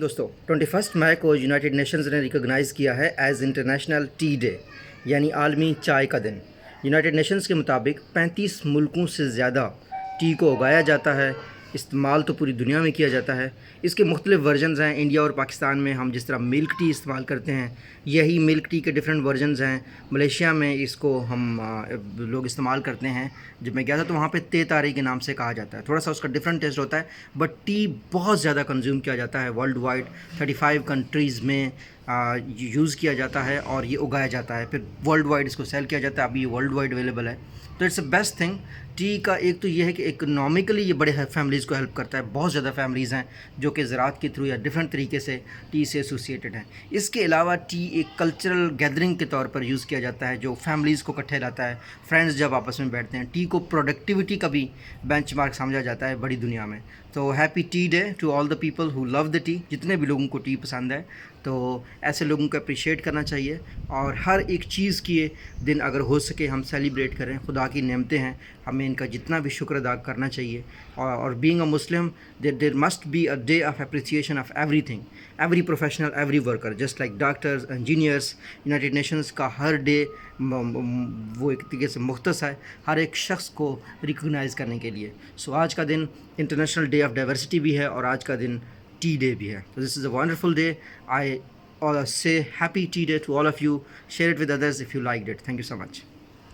دوستو 21 مئی کو United nations نے ریکگنائز کیا ہے ایز انٹرنیشنل ٹی ڈے، یعنی عالمی چائے کا دن۔ یونائٹڈ نیشنز کے مطابق 35 ملکوں سے زیادہ ٹی کو اگایا جاتا ہے، استعمال تو پوری دنیا میں کیا جاتا ہے۔ اس کے مختلف ورژنز ہیں۔ انڈیا اور پاکستان میں ہم جس طرح ملک ٹی استعمال کرتے ہیں، یہی ملک ٹی کے ڈیفرنٹ ورژنز ہیں۔ ملیشیا میں اس کو ہم لوگ استعمال کرتے ہیں۔ جب میں گیا تھا تو وہاں پہ تے تاری کے نام سے کہا جاتا ہے۔ تھوڑا سا اس کا ڈیفرنٹ ٹیسٹ ہوتا ہے، بٹ ٹی بہت زیادہ کنزیوم کیا جاتا ہے ورلڈ وائڈ۔ 35 کنٹریز میں یوز کیا جاتا ہے اور یہ اگایا جاتا ہے، پھر ورلڈ وائڈ اس کو سیل کیا جاتا ہے۔ ابھی یہ ورلڈ وائڈ اویلیبل ہے، تو it's a best thing. Tea کا ایک تو یہ ہے کہ اکنامکلی یہ بڑے فیملیز کو ہیلپ کرتا ہے۔ بہت زیادہ فیملیز ہیں جو کہ زراعت کے تھرو یا ڈفرینٹ طریقے سے ٹی سے ایسوسیٹڈ ہیں۔ اس کے علاوہ ٹی ایک کلچرل گیدرنگ کے طور پر یوز کیا جاتا ہے، جو فیملیز کو اکٹھے لاتا ہے۔ فرینڈز جب آپس میں بیٹھتے ہیں، ٹی کو پروڈکٹیوٹی کا بھی بینچ مارک سمجھا جاتا ہے بڑی دنیا میں۔ تو happy tea day to all the people who love the tea. جتنے بھی لوگوں کو ٹی پسند ہے، تو ایسے لوگوں کو اپریشیٹ کرنا چاہیے، اور ہر ایک چیز کی دن اگر ہو سکے ہم سیلیبریٹ کریں۔ خدا کی نعمتیں ہیں، ہمیں ان کا جتنا بھی شکر ادا کرنا چاہیے۔ اور being a Muslim there must be a day of appreciation of every thing, every professional, every worker, just like doctors, engineers. United Nations کا ہر ڈے وہ ایک طریقے سے مختص ہے ہر ایک شخص کو ریکگنائز کرنے کے لیے۔ سو آج کا دن انٹرنیشنل ڈے آف ڈائیورسٹی بھی ہے، اور آج کا دن ٹی ڈے بھی ہے۔ So this is a wonderful day. I say happy tea day to all of you. Share it with others if you liked it. Thank you so much.